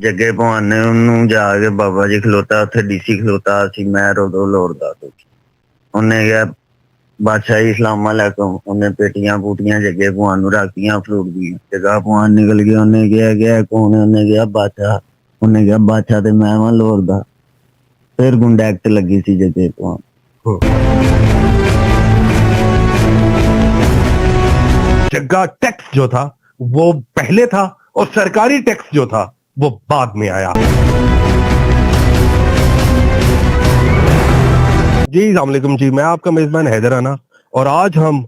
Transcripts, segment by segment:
ਜੱਗੇ ਭਵਾਨ ਨੇ ਉਹਨੂੰ ਜਾ ਕੇ ਬਾਬਾ ਜੀ ਖਲੋਤਾ, ਉੱਥੇ ਡੀਸੀ ਖਲੋਤਾ ਸੀ, ਮੈਂ ਉਦੋਂ ਲੋੜਦਾ ਉਹਨੇ ਕਿਹਾ ਬਾਦਸ਼ਾਹੀ ਇਸਲਾਮ ਅਲੈਕੁਮ, ਉਹਨੇ ਪੇਟੀਆਂ ਪੂਟੀਆਂ ਜੱਗੇ ਭਵਾਨ ਨੂੰ ਰੱਖਤੀਆਂ ਫਰੂਟ ਦੀਆਂ। ਜੱਗਾ ਭਵਾਨ ਨਿਕਲ ਗਿਆ, ਉਹਨੇ ਕਿਹਾ ਕੌਣ ਹੈ? ਉਹਨੇ ਕਿਹਾ ਬਾਦਸ਼ਾਹ। ਉਹਨੇ ਕਿਹਾ ਬਾਦਸ਼ਾਹ ਤੇ ਮੈਂ ਵਾਂ ਲੋੜਦਾ। फिर गुंडा एक्ट लगी थी जगह को। जग्गा टैक्स जो था वो पहले था और सरकारी टैक्स जो था वो बाद में आया। जी अस्सलाम वालेकुम जी, मैं आपका मेजबान हैदर राना और आज हम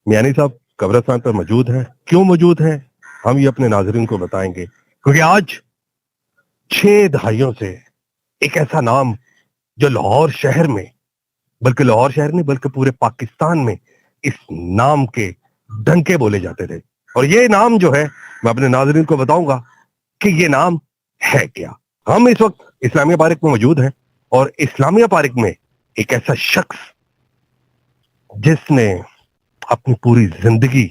मियानी साहब कब्रिस्तान पर मौजूद हैं। क्यों मौजूद हैं हम ये अपने नाजरीन को बताएंगे, क्योंकि आज 6 दहाइयों से एक ऐसा नाम जो लाहौर शहर में, बल्कि लाहौर शहर नहीं बल्कि पूरे पाकिस्तान में इस नाम के डंके बोले जाते थे। और ये नाम जो है मैं अपने नाजरीन को बताऊंगा कि ये नाम है क्या। हम इस वक्त इस्लामिया पार्क में मौजूद हैं और इस्लामिया पार्क में एक ऐसा शख्स जिसने अपनी पूरी जिंदगी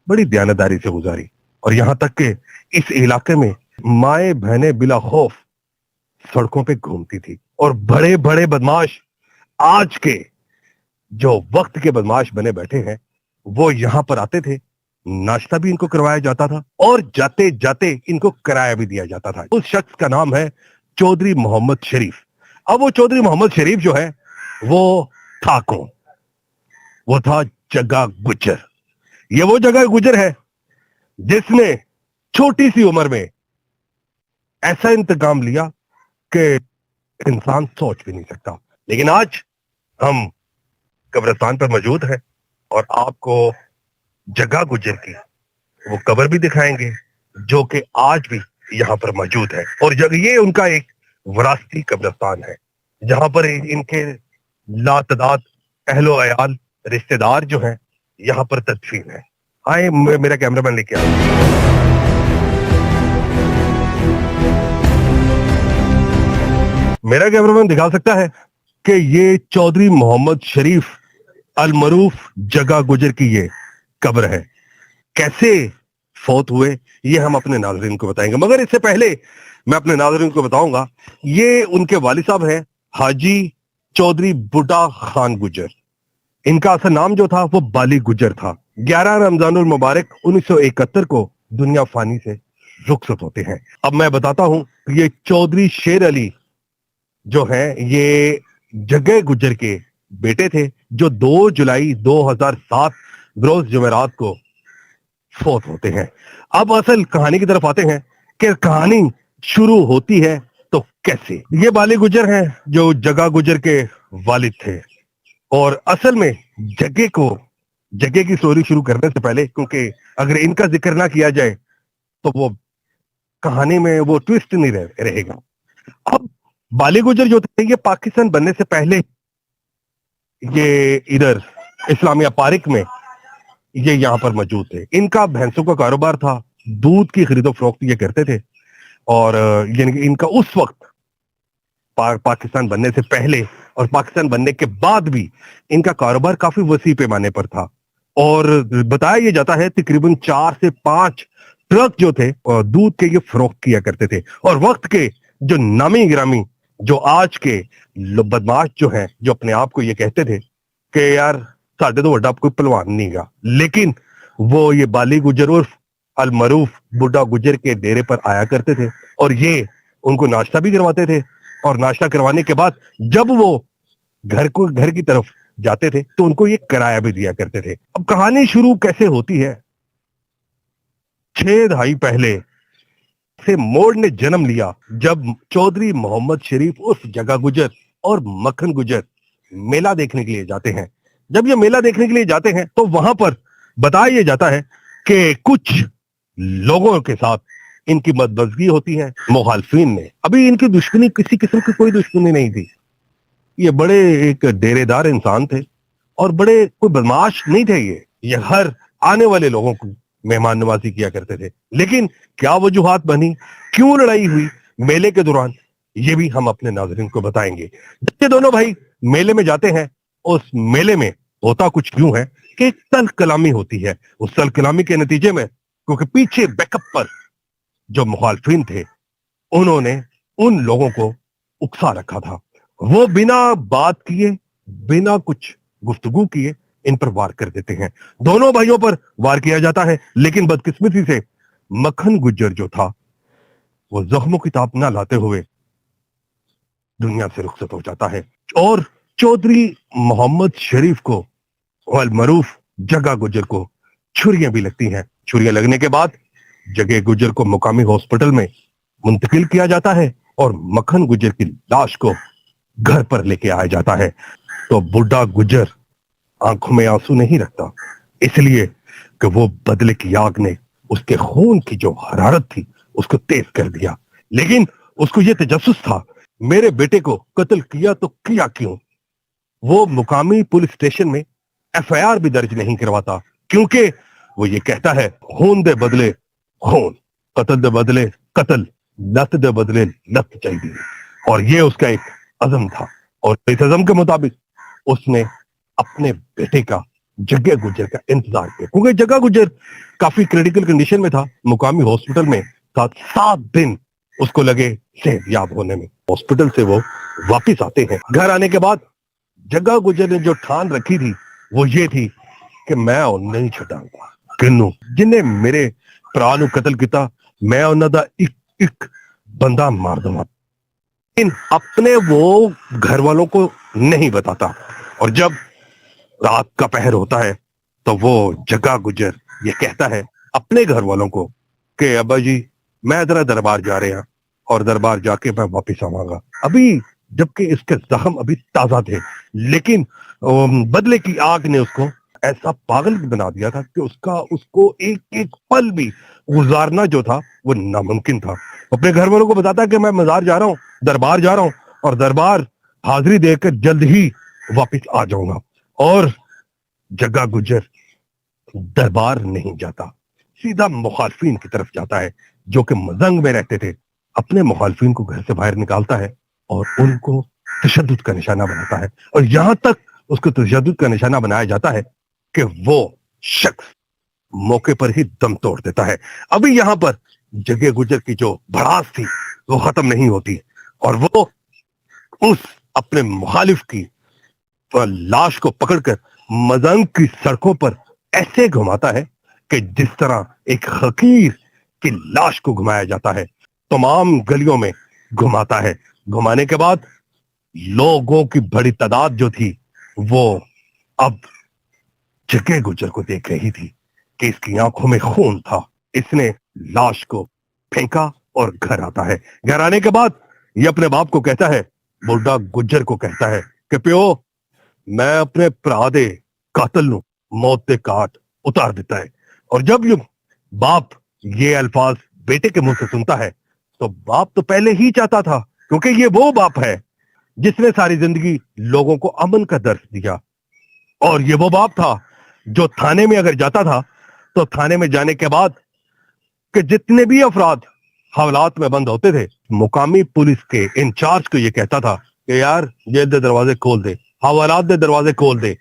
बड़ी दयानतदारी से गुजारी और यहां तक कि इस इलाके में माए बहने बिला खौफ सड़कों पे घूमती थी। और बड़े बड़े बदमाश, आज के जो वक्त के बदमाश बने बैठे हैं, वो यहां पर आते थे, नाश्ता भी इनको करवाया जाता था और जाते जाते इनको किराया भी दिया जाता था। उस शख्स का नाम है चौधरी मोहम्मद शरीफ। अब वो चौधरी मोहम्मद शरीफ जो है वो था कौन? वो था जग्गा गुज्जर। ये वो जग्गा गुज्जर है जिसने छोटी सी उम्र में ऐसा इंतकाम लिया कि इंसान सोच भी नहीं सकता। लेकिन आज हम कब्रिस्तान पर मौजूद हैं और आपको जग्गा गुज्जर की वो कब्र भी दिखाएंगे जो कि आज भी यहाँ पर मौजूद है। और ये उनका एक विरासती कब्रिस्तान है जहां पर इनके लातदाद अहलो अयाल रिश्तेदार जो हैं यहाँ पर तदफीन है। आए मेरा कैमरामैन लेके आए। मेरा कैमरामैन दिखा सकता है कि ये चौधरी मोहम्मद शरीफ अलमरूफ जग्गा गुज्जर की ये कब्र है। कैसे फौत हुए ये हम अपने नाज़रीन को बताएंगे, मगर इससे पहले मैं अपने नाज़रीन को बताऊंगा ये उनके वालिद साहब हैं हाजी चौधरी बुड्ढा खान गुज्जर। इनका असल नाम जो था वो बाली गुज्जर था। 11 रमजानुल मुबारक 1971 को दुनिया फानी से रुखसत होते हैं। अब मैं बताता हूं ये चौधरी शेर अली जो है ये जग्गा गुज्जर के बेटे थे जो 2 जुलाई 2007 रोज जुमेरात को फौत होते हैं। अब असल कहानी की तरफ आते हैं कि कहानी शुरू होती है तो कैसे। ये बाली गुज्जर हैं जो जग्गा गुज्जर के वालिद थे और असल में जग्गे की स्टोरी शुरू करने से पहले, क्योंकि अगर इनका जिक्र ना किया जाए तो वो कहानी में वो ट्विस्ट नहीं रहेगा। अब बाली गुज्जर जो थे ये पाकिस्तान बनने से पहले ये इधर इस्लामिया पार्क में ये यहाँ पर मौजूद थे। इनका भैंसों का कारोबार था, दूध की खरीदो फरोख्त ये करते थे और इनका उस वक्त पाकिस्तान बनने से पहले और पाकिस्तान बनने के बाद भी इनका कारोबार काफी वसी पैमाने पर था। और बताया ये जाता है तकरीबन 4 से 5 ट्रक जो थे दूध के ये फरोख्त किया करते थे। और वक्त के जो नामी गिरामी जो आज के बदमाश जो हैं जो अपने आप को ये कहते थे कि यार साढ़े तो बड़ा कोई पहलवान नहीं गा, लेकिन वो ये बाली गुज्जर उर्फ अलमरूफ बुड्ढा गुज्जर के डेरे पर आया करते थे और ये उनको नाश्ता भी करवाते थे। और नाश्ता करवाने के बाद जब वो घर की तरफ जाते थे तो उनको ये किराया भी दिया करते थे। अब कहानी शुरू कैसे होती है। 6 दहाई पहले से मोड़ ने जन्म लिया जब चौधरी मोहम्मद शरीफ उर्फ जग्गा गुज्जर और मक्खन गुज्जर मेला देखने के लिए जाते हैं। जब ये मेला देखने के लिए जाते हैं तो वहां पर बताया जाता है कि कुछ लोगों के साथ इनकी बदमज़गी होती है मुखालफिन ने। अभी इनकी दुश्मनी किसी किस्म की कोई दुश्मनी नहीं थी, ये बड़े एक डेरेदार इंसान थे और बड़े कोई बदमाश नहीं थे। ये हर आने वाले लोगों को मेहमान नवाजी किया करते थे। लेकिन क्या वजूहात बनी, क्यों लड़ाई हुई मेले के दौरान, ये भी हम अपने नाज़रीन को बताएंगे। जब ये दोनों भाई मेले में जाते हैं उस मेले में होता कुछ यूं है कि एक सल कलामी होती है। उस सल कलामी के नतीजे में क्योंकि पीछे बैकअप पर जो मुखालफिन थे उन्होंने उन लोगों को उकसा रखा था। वो बिना बात किए, बिना कुछ गुफ्तगू किए इन पर वार कर देते हैं। दोनों भाइयों पर वार किया जाता है, लेकिन बदकिस्मती से मक्खन गुज्जर जो था वो जख्मों की ताप ना लाते हुए दुनिया से रुखसत हो जाता है। और चौधरी मोहम्मद शरीफ को और मरूफ जग्गा गुज्जर को छुरियां भी लगती हैं। छुरियां लगने के बाद जग्गे गुज्जर को मुकामी हॉस्पिटल में मुंतकिल किया जाता है और मक्खन गुज्जर की लाश को घर पर लेके आया जाता है। तो बुढ़ा गुज्जर आंखों में आंसू नहीं रखता, इसलिए कि वो बदले की आग ने उसके खून की जो हरारत थी उसको तेज कर दिया। लेकिन उसको ये तजस्सुस था, मेरे बेटे को कत्ल किया तो किया क्यों। वो मुकामी पुलिस स्टेशन में एफआईआर भी दर्ज नहीं करवाता, क्योंकि वो ये कहता है खून दे बदले खून, कत्ल दे बदले कत्ल, लत दे बदले लत चाहिए। और ये उसका एक अज़म था, और इस अज़म के मुताबिक उसने अपने बेटे का, जग्गा गुज्जर का इंतजार किया, क्योंकि जग्गा गुज्जर काफी क्रिटिकल कंडीशन में था, मुकामी हॉस्पिटल में था। 7 दिन उसको लगे सेहतयाब होने में। हॉस्पिटल से वो वापस आते हैं। घर आने के बाद जग्गा गुज्जर ने जो ठान रखी थी वो ये थी कि मैं नहीं छटाऊंगा किन्नू जिन्हें मेरे भरा नू कत्ल किया, मैं उन्हां दा एक बंदा मार दूंगा। इन अपने वो घर वालों को नहीं बताता, और जब रात का पहर होता है तो वो जग्गा गुज्जर ये कहता है अपने घर वालों को कि अब्बा जी मैं जरा दरबार जा रहे हैं और दरबार जाके मैं वापस आवांगा। अभी जबकि इसके जख्म अभी ताजा थे, लेकिन बदले की आग ने उसको ऐसा पागल बना दिया था कि उसको एक एक पल भी गुजारना जो था वो नामुमकिन था। अपने घर वालों को बताता कि मैं मजार जा रहा हूँ, दरबार जा रहा हूँ, और दरबार हाजिरी देकर जल्द ही वापस आ जाऊंगा। और जग्गा गुज्जर दरबार नहीं जाता, सीधा मुखालफिन की तरफ जाता है जो कि मजंग में रहते थे। अपने मुखालफिन को घर से बाहर निकालता है और उनको तशद्दुद का निशाना बनाता है, और यहां तक उसको तशद्दुद का निशाना बनाया जाता है कि वो शख्स मौके पर ही दम तोड़ देता है। अभी यहां पर जग्गे गुज्जर की जो भड़ास थी वो खत्म नहीं होती, और वो उस अपने मुखालिफ की लाश को पकड़कर मजंग की सड़कों पर ऐसे घुमाता है कि जिस तरह एक हकीर की लाश को घुमाया जाता है, तमाम गलियों में घुमाता है। घुमाने के बाद लोगों की बड़ी तादाद जो थी वो अब जग्गे गुज्जर को देख रही थी कि इसकी आंखों में खून था। इसने लाश को फेंका और घर आता है। घर आने के बाद ये अपने बाप को कहता है, बुढ़ा गुज्जर को कहता है कि प्यो मैं अपने भरा दे कातल नू मौत दे काट उतार देता है। और जब ये बाप ये अल्फाज बेटे के मुंह से सुनता है तो बाप तो पहले ही चाहता था, क्योंकि ये वो बाप है जिसने सारी जिंदगी लोगों को अमन का दर्स दिया, और ये वो बाप था जो थाने में अगर जाता था तो थाने में जाने के बाद कि जितने भी अफराद हवालात में बंद होते थे, मुकामी पुलिस के इंचार्ज को ये कहता था कि यार जेल दे दरवाजे खोल दे, हवालात दे दरवाजे खोल दे,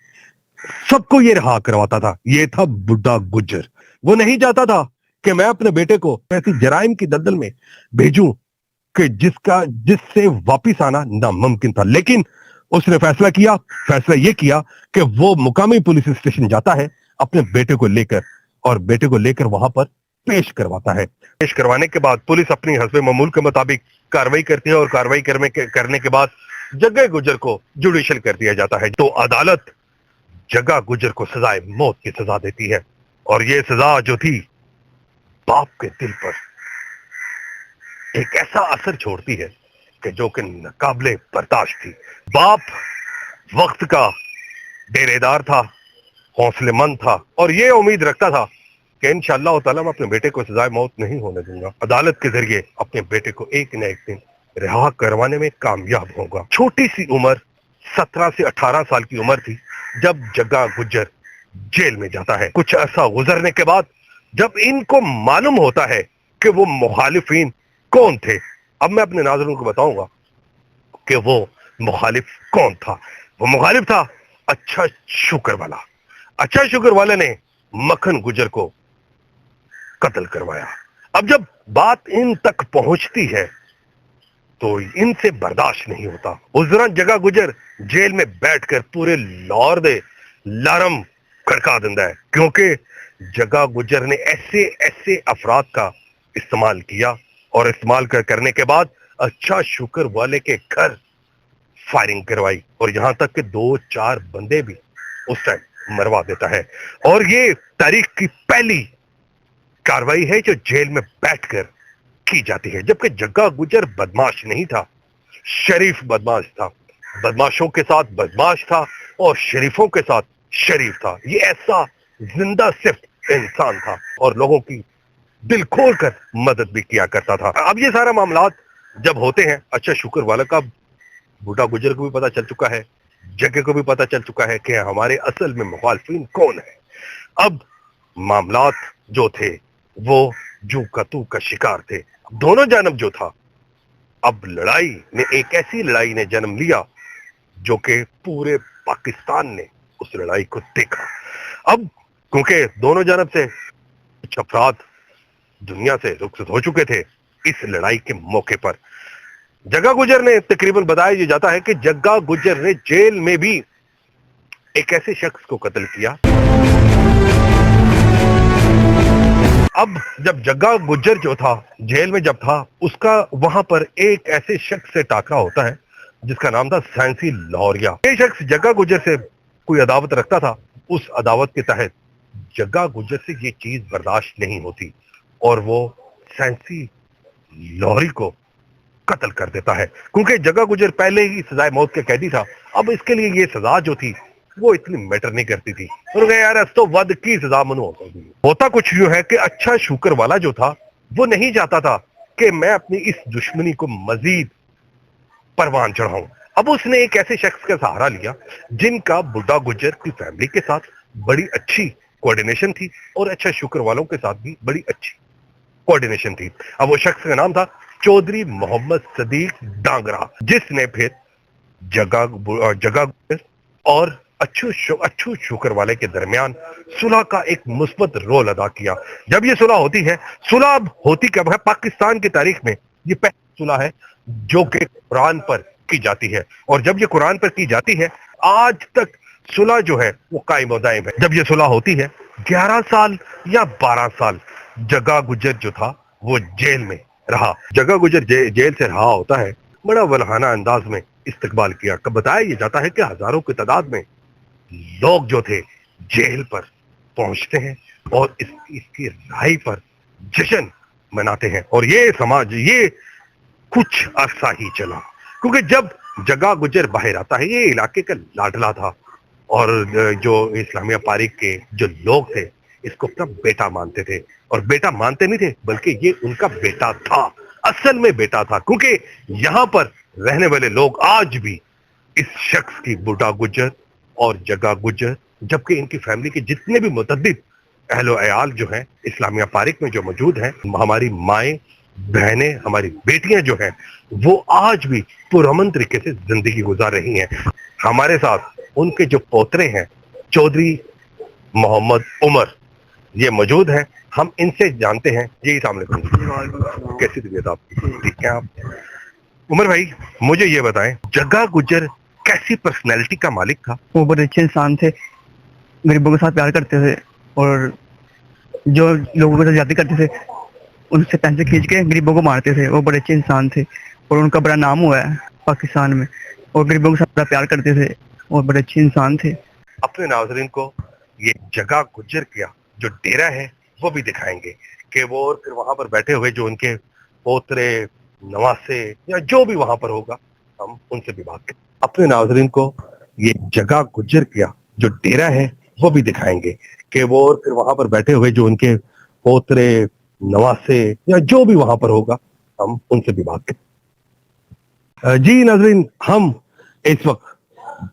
सबको ये रहा करवाता था। ये था बुढ़ा गुज्जर। वो नहीं चाहता था कि मैं अपने बेटे को ऐसी जराइम की दलदल में भेजूं कि जिससे वापिस आना नामुमकिन था। लेकिन उसने फैसला ये किया कि वो मुकामी पुलिस स्टेशन जाता है अपने बेटे को लेकर, और बेटे को लेकर वहां पर पेश करवाता है। पेश करवाने के बाद पुलिस अपनी हस्बे मामूल के मुताबिक कार्रवाई करती है, और कार्रवाई करने के बाद जग्गा गुज्जर को जुडिशल कर दिया जाता है। तो अदालत जग्गा गुज्जर को सजाए मौत की सजा देती है, और ये सजा जो थी बाप के दिल पर एक ऐसा असर छोड़ती है कि जो कि नाकाबिले बर्दाश्त थी। बाप वक्त का डेरेदार था, हौसलेमंद था, और ये उम्मीद रखता था कि इंशाअल्लाह ताला मैं अपने बेटे को सजाए मौत नहीं होने दूंगा। अदालत के जरिए अपने बेटे को एक न एक दिन रिहा करवाने में कामयाब होगा। छोटी सी उम्र 17 से 18 साल की उम्र थी जब जग्गा गुज्जर जेल में जाता है। कुछ ऐसा गुजरने के बाद जब इनको मालूम होता है कि वो मुखालिफिन कौन थे, अब मैं अपने नाज़रीन को बताऊंगा कि वो मुखालिफ कौन था। वो मुखालिफ था अच्छा शुक्र वाला। अच्छा शुक्र वाले ने मक्खन गुज्जर को कत्ल करवाया। अब जब बात इन तक पहुंचती है تو इनसे बर्दाश्त नहीं होता। उस दौरान जगा गुजर जेल में बैठकर पूरे लाहौर दे लारम खड़का दिंदा है, क्योंकि जगा गुजर ने ऐसे ऐसे अफराद का इस्तेमाल किया और इस्तेमाल करने के बाद अच्छा शुक्र वाले के घर फायरिंग करवाई और यहां तक कि 2-4 बंदे भी उस टाइम मरवा देता है। और ये तारीख की पहली कार्रवाई है जो जेल में बैठकर की जाती है, जबकि जग्गा गुजर बदमाश नहीं था, शरीफ बदमाश था। बदमाशों के साथ बदमाश था और शरीफों के साथ शरीफ था। ये ऐसा जिंदा सिर्फ इंसान था और लोगों की दिल खोल कर मदद भी किया करता था। अब ये सारा मामला जब होते हैं, अच्छा शुक्र वाला का बूढ़ा गुजर को भी पता चल चुका है, जगह को भी पता चल चुका है कि हमारे असल में मुखालफिन कौन है। अब मामलात जो थे वो जू का तू का शिकार थे, दोनों जानब जो था। अब लड़ाई ने एक ऐसी लड़ाई ने जन्म लिया जो कि पूरे पाकिस्तान ने उस लड़ाई को देखा। अब क्योंकि दोनों जानब से कुछ अफराद दुनिया से रुखसत हो चुके थे इस लड़ाई के मौके पर, जग्गा गुजर ने तकरीबन बताया जाता है कि जग्गा गुजर ने जेल में भी एक ऐसे शख्स को कत्ल किया। अब जब जग्गा गुजर जो था जेल में जब था, उसका वहां पर एक ऐसे शख्स से टाकरा होता है जिसका नाम था सैंसी लाहौरिया। ये शख्स जग्गा गुजर से कोई अदावत रखता था। उस अदावत के तहत जग्गा गुजर से ये चीज बर्दाश्त नहीं होती और वो सैंसी लाहौरी को कत्ल कर देता है, क्योंकि जग्गा गुजर पहले ही सजाए मौत के कैदी था। अब इसके लिए ये सजा जो थी वो इतनी मैटर नहीं करती थी। उन्होंने यार तो वध की सजा मनु होता कुछ यूं है कि अच्छा शुक्र वाला जो था वो नहीं चाहता था कि मैं अपनी इस दुश्मनी को मजीद परवान चढ़ाऊं। अब उसने एक ऐसे शख्स का सहारा लिया जिनका बुड्ढा गुजर की फैमिली के साथ बड़ी अच्छी कोऑर्डिनेशन थी और अच्छा शुक्र वालों के साथ भी बड़ी अच्छी कोऑर्डिनेशन थी। अब वो शख्स का नाम था चौधरी मोहम्मद सदीक डांगरा, जिसने फिर जग्गा गुजर और अच्छू शुक्र वाले के दरमियान सुलह का एक मुस्बत रोल अदा किया। जब ये सुलह होती है, सुलह होती कब है? पाकिस्तान की तारीख में ये पहली सुलह है जो कि कुरान पर की जाती है, और जब ये कुरान पर की जाती है आज तक सुलह जो है वो कायम व दायम है। जब ये सुलह होती है 11 साल या 12 साल जग्गा गुजर जो था वो जेल में रहा। जग्गा गुजर जेल से रहा होता है, बड़ा वल्हाना अंदाज में इस्तकबाल किया। कब बताया ये जाता है कि हजारों की तादाद में लोग जो थे जेल पर पहुंचते हैं और इसकी रिहाई पर जश्न मनाते हैं। और ये समाज ये कुछ अरसा ही चला, क्योंकि जब जग्गा गुजर बाहर आता है, ये इलाके का लाडला था और जो इस्लामिया पारिक के जो लोग थे इसको अपना बेटा मानते थे। और बेटा मानते नहीं थे बल्कि ये उनका बेटा था, असल में बेटा था, क्योंकि यहां पर रहने वाले लोग आज भी इस शख्स की बुड्ढा गुजर और जग्गा गुजर, जबकि इनकी फैमिली के जितने भी मुतद्दिद अहलो अयाल जो हैं इस्लामिया पारिक में जो मौजूद हैं, हमारी माएँ बहनें हमारी बेटियां जो हैं वो आज भी पुरअमन तरीके से जिंदगी गुजार रही हैं। हमारे साथ उनके जो पोतरे हैं चौधरी मोहम्मद उमर ये मौजूद हैं, हम इनसे जानते हैं। जी अस्सलाम वालेकुम, कैसी तबीयत आपकी? ठीक है आप? उमर भाई मुझे ये बताएं, जग्गा गुजर कैसी पर्सनैलिटी का मालिक था? वो बड़े अच्छे इंसान थे, गरीबों के साथ प्यार करते थे और जो लोगों के साथ ज्यादती करते थे उनसे पैसे खींच के गरीबों को मारते थे। वो बड़े अच्छे इंसान थे और उनका बड़ा नाम हुआ है पाकिस्तान में, और गरीबों के साथ बड़ा प्यार करते थे और बड़े अच्छे इंसान थे। अपने नाज़रीन को ये जग्गा गुजर का जो डेरा है वो भी दिखाएंगे कि वो और फिर वहां पर बैठे हुए जो उनके पोतरे नवासे या जो भी वहां पर होगा हम उनसे भी बात करें। अपने नाज़रीन को ये जग्गा गुजर का जो डेरा है वो भी दिखाएंगे कि वो और फिर वहां पर बैठे हुए जो उनके पोतरे नवासे या जो भी वहां पर होगा हम उनसे भी बात करें। जी नाज़रीन, हम इस वक्त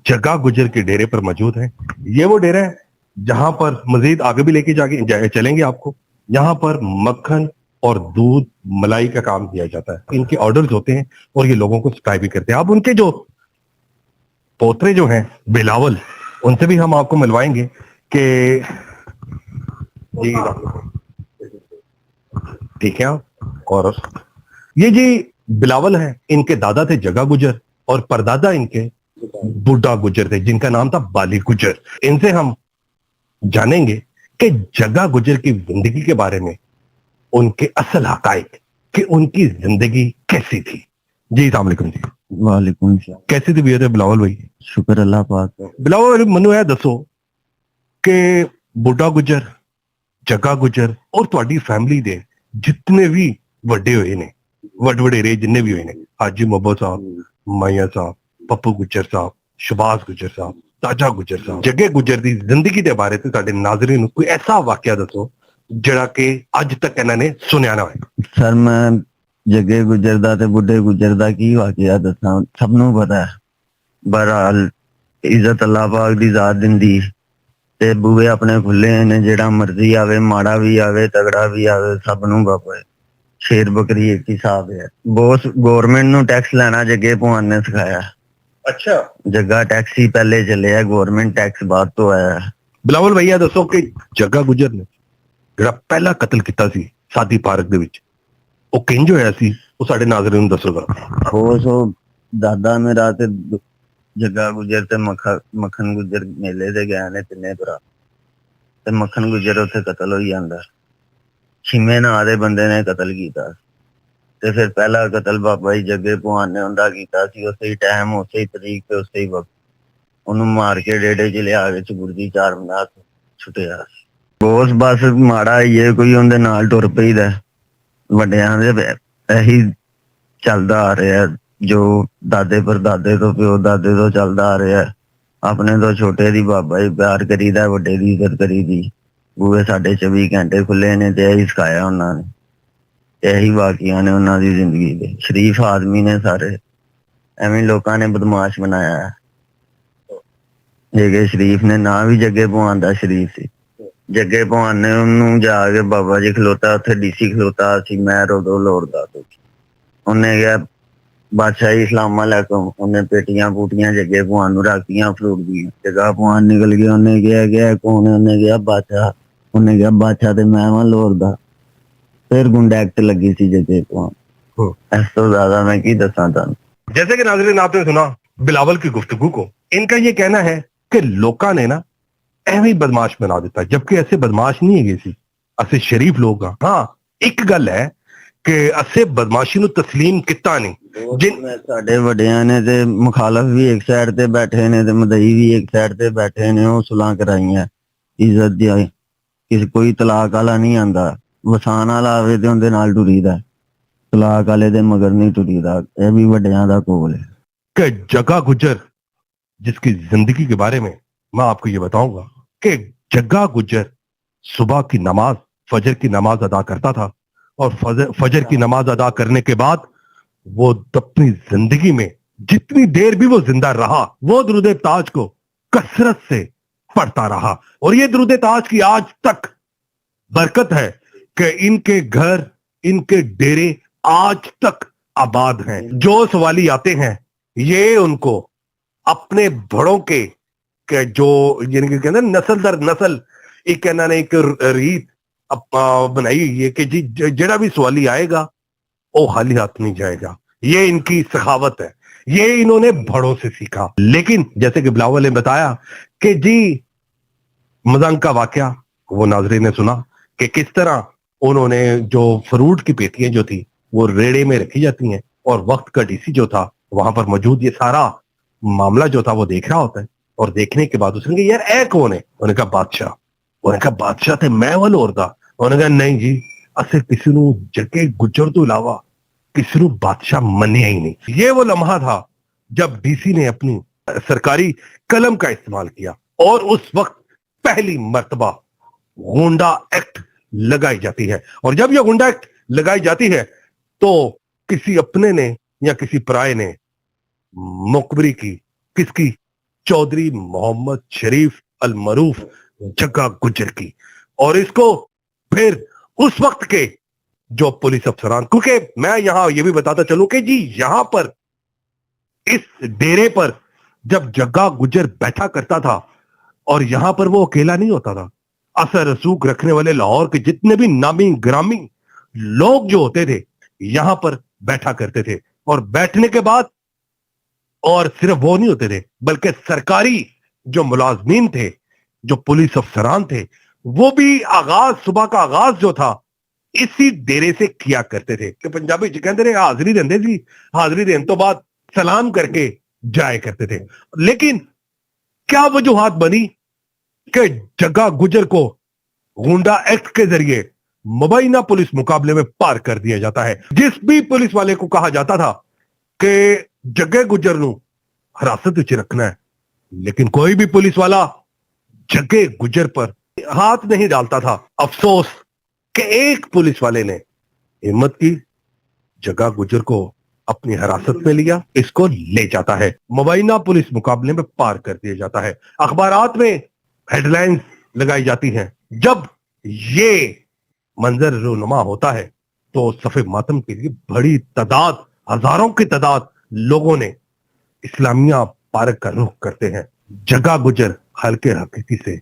जग्गा गुजर के डेरे पर मौजूद हैं। ये वो डेरा है जहां पर मजीद आगे भी लेके चलेंगे आपको। यहाँ पर मक्खन और दूध मलाई का काम किया जाता है। इनके ऑर्डर्स होते हैं और ये लोगों को सप्लाई भी करते हैं। अब उनके जो पोतरे जो हैं बिलावल, उनसे भी हम आपको मिलवाएंगे कि जी ठीक है। और ये जी बिलावल है, इनके दादा थे जगा गुजर और परदादा इनके बुड्ढा गुजर थे, जिनका नाम था बाली गुजर। इनसे हम जानेंगे कि जगा गुजर की जिंदगी के बारे में, उनके असल हकायक, कि उनकी जिंदगी कैसी थी। जी अस्सलाम वालेकुम जी। वालेकुम सलाम। कैसी थी बियत बिलावल भाई? शुक्र अल्लाह पाक का। बिलावल मनु है दसो कि बुड्ढा गुजर, जगा गुजर और ਤੁਹਾਡੀ फैमिली ਦੇ जितने भी ਵੱਡੇ ਹੋਏ ਨੇ, ਵਡੇਰੇ ਜਿੰਨੇ ਵੀ ਹੋਏ ਨੇ, ਹਾਜੀ ਮੁਹੱਬਤ ਸਾਹਿਬ, ਮਾਇਆ ਸਾਹਿਬ, ਪੱਪੂ ਗੁੱਜਰ ਸਾਹਿਬ, ਸ਼ਬਾਜ਼ ਗੁੱਜਰ ਸਾਹਿਬ, ਤਾਜਾ ਗੁੱਜਰ ਸਾਹਿਬ, ਜੱਗੇ ਗੁੱਜਰ ਦੀ ਜ਼ਿੰਦਗੀ ਦੇ ਬਾਰੇ ਤੇ ਸਾਡੇ ਨਾਜ਼ਰੀਨ ਨੂੰ ਕੋਈ ਐਸਾ ਵਾਕਿਆ ਦੱਸੋ ਜਿਹੜਾ ਕਿ ਅੱਜ ਤੱਕ ਇਹਨਾਂ ਨੇ ਸੁਣਿਆ ਨਾ ਹੋਵੇ। ਸਰ ਮੈਂ ਜੱਗੇ ਗੁੱਜਰ ਦਾ ਤੇ ਬੁੱਢੇ ਗੁੱਜਰ ਦਾ ਕੀ ਵਾਕਿਆ ਦੱਸਾਂ, ਸਭ ਨੂੰ ਪਤਾ ਹੈ। ਬਹਰਹਾਲ ਇੱਜ਼ਤ ਅੱਲਾਹ ਪਾਕ ਦੀ ਜ਼ਾਤ ਦਿੰਦੀ ਤੇ ਬੂਹੇ ਆਪਣੇ ਖੁੱਲੇ ਨੇ, ਜਿਹੜਾ ਮਰਜ਼ੀ ਆਵੇ, ਮਾੜਾ ਵੀ ਆਵੇ, ਤਗੜਾ ਵੀ ਆਵੇ, ਸਭ ਨੂੰ ਬਾਬਾ ਸ਼ੇਰ ਬੱਕਰੀ ਇੱਕ ਹਿਸਾਬ ਹੈ। ਬੋਸ ਗਵਰਨਮੈਂਟ ਨੂੰ ਟੈਕਸ ਲੈਣਾ ਜੱਗੇ ਭਗਵਾਨ ਨੇ ਸਿਖਾਇਆ। ਅੱਛਾ, ਜੱਗਾ ਟੈਕਸ ਹੀ ਪਹਿਲੇ ਚੱਲਿਆ, ਗਵਰਨਮੈਂਟ ਟੈਕਸ ਬਾਅਦ ਤੋਂ ਆਇਆ। ਬਿਲਾਵਲ ਭਈਆ ਦੱਸੋ ਕਿ ਜੱਗਾ ਗੁੱਜਰ ਨੇ ਜਿਹੜਾ ਪਹਿਲਾ ਕਤਲ ਕੀਤਾ ਸੀ ਸਾਦੀ ਪਾਰਕ ਦੇ ਵਿੱਚ, ਉਹ ਕਿੰਜ ਹੋਇਆ ਸੀ, ਉਹ ਸਾਡੇ ਨਾਜ਼ਰੀਨ ਨੂੰ ਦੱਸੋਗਾ। ਉਹ ਦਾਦਾ ਮੇਰਾ ਤੇ ਜੱਗਾ ਗੁੱਜਰ ਤੇ ਮੱਖਣ ਗੁੱਜਰ ਮੇਲੇ ਤੇ ਗਏ ਨੇ, ਤਿੰਨੇ ਭਰਾ, ਤੇ ਮੱਖਣ ਗੁੱਜਰ ਉੱਥੇ ਕਤਲ ਹੋਈ ਜਾਂਦਾ। ਛਿਮੇ ਨਾਂ ਦੇ ਬੰਦੇ ਨੇ ਕਤਲ ਕੀਤਾ ਤੇ ਫਿਰ ਪਹਿਲਾ ਕਤਲ ਬਾਬਾ ਜੀ ਜੱਗੇ ਭਗਵਾਨ ਨੇ ਉਹਦਾ ਕੀਤਾ ਸੀ। ਉਸੇ ਹੀ ਟਾਈਮ, ਉਸੇ ਹੀ ਤਰੀਕ ਤੇ ਉਸੇ ਹੀ ਵਕਤ ਉਹਨੂੰ ਮਾਰ ਕੇ ਡੇੜੇ ਚ ਲਿਆ ਕੇ ਚਬੁਰਦੀ ਚਾਰ ਬਣਾ ਛੁੱਟਿਆ। ਬੋਸ ਬਸ ਮਾੜਾ ਹੀ ਹੈ, ਕੋਈ ਉਹਦੇ ਨਾਲ ਟੁਰ ਪਈਦਾ। ਵੱਡਿਆਂ ਦੇ ਇਹੀ ਚੱਲਦਾ ਆ ਰਿਹਾ, ਜੋ ਦਾਦੇ ਪਰਦਾਦੇ ਤੋਂ, ਪਿਓ ਦਾਦੇ ਤੋਂ ਚੱਲਦਾ ਆ ਰਿਹਾ। ਆਪਣੇ ਤੋਂ ਛੋਟੇ ਦੀ ਬਾਬਾ ਜੀ ਪਿਆਰ ਕਰੀਦਾ, ਵੱਡੇ ਦੀ ਇੱਜ਼ਤ ਕਰੀਦੀ। ਬੂਹੇ ਸਾਡੇ 24 ਘੰਟੇ ਖੁੱਲੇ ਨੇ ਤੇ ਇਹੀ ਸਿਖਾਇਆ ਉਹਨਾਂ ਨੇ। ਇਹੀ ਵਾਕਿਆ ਨੇ ਉਹਨਾਂ ਦੀ ਜ਼ਿੰਦਗੀ ਦੇ। ਸ਼ਰੀਫ ਆਦਮੀ ਨੇ ਸਾਰੇ, ਐਵੇਂ ਲੋਕਾਂ ਨੇ ਬਦਮਾਸ਼ ਬਣਾਇਆ। ਜੱਗੇ ਸ਼ਰੀਫ ਨੇ ਨਾਂ ਵੀ ਜੱਗੇ ਭਗਵਾਨ ਦਾ ਸ਼ਰੀਫ ਸੀ। ਜੱਗੇ ਭਗਵਾਨ ਨੇ ਉਹਨੂੰ ਜਾ ਕੇ ਬਾਬਾ ਜੀ ਖਲੋਤਾ, ਉੱਥੇ ਡੀਸੀ ਖਲੋਤਾ ਸੀ, ਮੈਂ ਉਦੋਂ ਲਾਹੌਰ ਦਾ। ਉਹਨੇ ਕਿਹਾ ਬਾਦਸ਼ਾਹੀ ਇਸਲਾਮ ਅਲੈਕੁਮ। ਉਹਨੇ ਪੇਟੀਆਂ ਪੂਟੀਆਂ ਜੱਗੇ ਭਗਵਾਨ ਨੂੰ ਰੱਖਤੀਆਂ ਫਰੂਟ ਦੀਆਂ। ਜੱਗਾ ਭਗਵਾਨ ਨਿਕਲ ਗਿਆ। ਉਹਨੇ ਕਿਹਾ ਕੌਣ? ਉਹਨੇ ਕਿਹਾ ਬਾਦਸ਼ਾਹ। ਉਹਨੇ ਕਿਹਾ ਬਾਦਸ਼ਾਹ ਤੇ ਮੈਂ ਵਾਂ ਲਾਹੌਰ ਦਾ। ਫਿਰ ਗੁੰਡਾ ਐਕਟ ਲੱਗੀ ਸੀ जगे भगवान। ਇਸ ਤੋਂ ज्यादा मैं की दसा ਤੁਹਾਨੂੰ। जैसे कि नाज़रीन आपने सुना बिलावल की गुफ्तगू को, इनका ये कहना है कि लोगों ने ना ਐਵੇਂ ਹੀ ਬਦਮਾਸ਼ ਬਣਾ ਦਿੱਤਾ, ਜਦਕਿ ਐਸੇ ਬਦਮਾਸ਼ ਨਹੀਂ ਹੈਗੇ ਸੀ, ਅਸੀਂ ਸ਼ਰੀਫ ਲੋਕ ਹਾਂ। ਹਾਂ, ਇੱਕ ਗੱਲ ਹੈ ਕਿ ਅਸੀਂ ਬਦਮਾਸ਼ੀ ਨੂੰ ਤਸਲੀਮ ਕੀਤਾ ਨਹੀਂ। ਸਾਡੇ ਵੱਡਿਆਂ ਨੇ ਤੇ ਮੁਖਾਲਫ ਵੀ ਇੱਕ ਸਾਈਡ ਤੇ ਬੈਠੇ ਨੇ ਤੇ ਮਦਈ ਵੀ ਇੱਕ ਸਾਈਡ ਤੇ ਬੈਠੇ ਨੇ, ਉਹ ਸੁਲਾਹ ਕਰਾਈਆਂ ਇੱਜ਼ਤ ਦੀ। ਕਿਸੇ ਕੋਈ ਤਲਾਕ ਵਾਲਾ ਨਹੀਂ ਆਂਦਾ, ਵਸਾਨ ਵਾਲਾ ਆਵੇ ਤੇ ਉਹਦੇ ਨਾਲ ਟੁਰੀਦਾ, ਤਲਾਕ ਵਾਲੇ ਦੇ ਮਗਰ ਨਹੀਂ ਟੁਰੀਦਾ। ਇਹ ਵੀ ਵੱਡਿਆਂ ਦਾ ਕੋਲ ਹੈ। कि जगा गुजर, जिसकी जिंदगी के बारे में मैं आपको ये बताऊंगा कि जगा गुजर सुबह की नमाज, फजर की नमाज अदा करता था और फजर की नमाज अदा करने के बाद वो अपनी जिंदगी में जितनी देर भी वो जिंदा रहा, वो दुरूद ताज को कसरत से पढ़ता रहा। और ये दुरूद ताज की आज तक बरकत है कि इनके घर, इनके डेरे आज तक आबाद हैं। जो सवाली आते हैं ये उनको अपने बड़ों के जो यानी कि कहते हैं नस्ल दर नस्ल एक कहना ने एक रीत बनाई हुई है कि जी जेड़ा भी सवाली आएगा वो खाली हाथ नहीं जाएगा। ये इनकी सखावत है, ये इन्होंने बड़ों से सीखा। लेकिन जैसे कि बिलावल ने बताया कि जी मजंग का वाकया वो नाजरीन ने सुना कि किस तरह उन्होंने जो फ्रूट की पेटियां जो थी वो रेड़े में रखी जाती हैं और वक्त का डीसी जो था वहां पर मौजूद, ये सारा मामला जो था वो देख रहा होता है। और देखने के बाद उसने कहा यार ए कौन है? उन्होंने कहा बादशाह। उन्होंने कहा बादशाह थे मैं वाल और दा। उन्होंने कहा नहीं जी, असे किसी नु जगे गुजर तो इलावा किसी नु बादशाह मनिया ही नहीं। ये वो लम्हा था जब डीसी ने अपनी सरकारी कलम का इस्तेमाल किया और उस वक्त पहली मर्तबा गुंडा एक्ट लगाई जाती है। और जब यह गुंडा एक्ट लगाई जाती है तो किसी अपने ने या किसी पराये ने मुकबरी की, किसकी? चौधरी मोहम्मद शरीफ अल मरूफ जगा गुजर की। और इसको फिर उस वक्त के जो पुलिस अफसरान, क्योंकि मैं यहां ये भी बताता चलूं कि जी यहां पर इस डेरे पर जब जगा गुजर बैठा करता था और यहां पर वो अकेला नहीं होता था, असर रसूख रखने वाले लाहौर के जितने भी नामी ग्रामी लोग जो होते थे यहां पर बैठा करते थे, और बैठने के बाद और सिर्फ वो नहीं होते थे बल्कि सरकारी जो मुलाजमीन थे, जो पुलिस अफसरान थे, वो भी आगाज, सुबह का आगाज जो था इसी डेरे से किया करते थे कि पंजाबी च कहते रहे हाजिरी देंदे सी, हाजिरी देने तो बाद सलाम करके जाया करते थे। लेकिन क्या वजूहात बनी कि जग्गा गुजर को गुंडा एक्ट के जरिए मुबैना पुलिस मुकाबले में पार कर दिया जाता है। जिस भी पुलिस वाले को कहा जाता था कि जग्गे गुजर नू हिरासत विच रखना है, लेकिन कोई भी पुलिस वाला जग्गे गुजर पर हाथ नहीं डालता था। अफसोस कि एक पुलिस वाले ने हिम्मत की, जग्गा गुजर को अपनी हिरासत में लिया, इसको ले जाता है, मुबैना पुलिस मुकाबले में पार कर दिया जाता है। अखबारात में हेडलाइंस लगाई जाती हैं। जब ये मंजर रूनुमा होता है तो सफे मातम के लिए बड़ी तादाद, हजारों की तादाद लोगों ने इस्लामिया पार्क का रुख करते हैं। जग्गा गुजर हल्के हकीकी से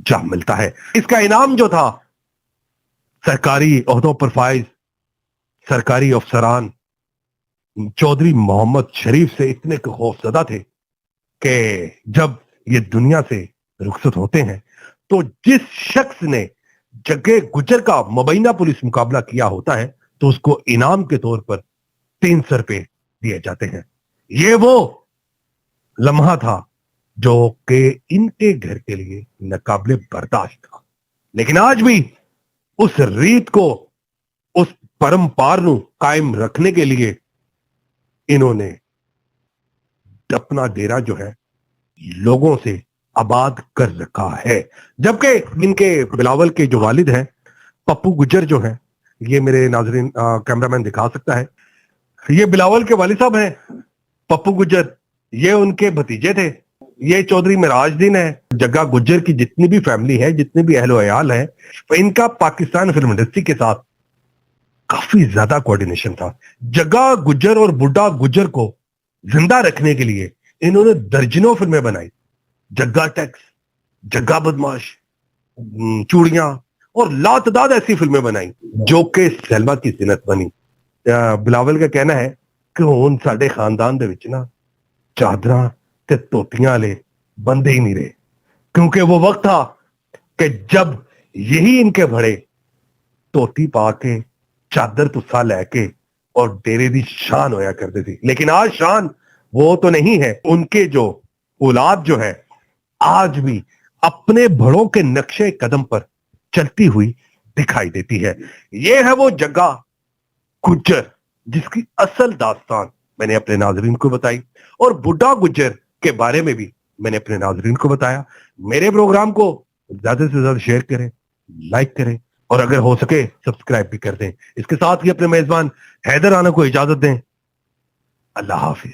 जा मिलता है। इसका इनाम जो था, सरकारी ओहदों पर फाइज सरकारी अफसरान चौधरी मोहम्मद शरीफ से इतने खौफजदा थे कि जब ये दुनिया से रुखसत होते हैं तो जिस शख्स ने जग्गे गुजर का मुबैना पुलिस मुकाबला किया होता है तो उसको इनाम के तौर पर 300 रुपए दिए जाते हैं। ये वो लम्हा था जो कि इनके घर के लिए नाकाबिले बर्दाश्त था। लेकिन आज भी उस रीत को, उस परंपार को कायम रखने के लिए इन्होंने अपना डेरा जो है लोगों से आबाद कर रखा है। जबकि इनके बिलावल के जो वालिद हैं पप्पू गुजर जो है, ये मेरे नाजरीन कैमरामैन दिखा सकता है, ये बिलावल के वालिद साहब हैं पप्पू गुजर, ये उनके भतीजे थे। ये चौधरी मिराजुद्दीन है। जग्गा गुजर की जितनी भी फैमिली है, जितने भी अहलो अयाल है, इनका पाकिस्तान फिल्म इंडस्ट्री के साथ काफी ज्यादा कोऑर्डिनेशन था। जग्गा गुजर और बुड्ढा गुजर को जिंदा रखने के लिए इन्होंने दर्जनों फिल्में बनाई। जग्गा टैक्स, जग्गा बदमाश, चूड़ियां और लातदाद ऐसी फिल्में बनाई जो कि सैलमा की जिन्नत बनी। बिलावल का कहना है कि हुण साडे खानदान दे विच ना चादरां ते धोतियां वाले बंदे ही नहीं रहे, क्योंकि वो वक्त था कि जब यही इनके बड़े धोती पा के, चादर तुस्सा लैके और डेरे दी शान होया करते थे। लेकिन आज शान वो तो नहीं है। उनके जो औलाद जो है आज भी अपने बड़ों के नक्शे कदम पर चलती हुई दिखाई देती है। ये है वो जग्गा गुजर जिसकी असल दास्तान मैंने अपने नाजरीन को बताई, और बुड्ढा गुजर के बारे में भी मैंने अपने नाजरीन को बताया। मेरे प्रोग्राम को ज्यादा से ज्यादा शेयर करें, लाइक करें, और अगर हो सके सब्सक्राइब भी कर दें। इसके साथ ही अपने मेजबान हैदर राना को इजाजत दें। अल्लाह हाफिज।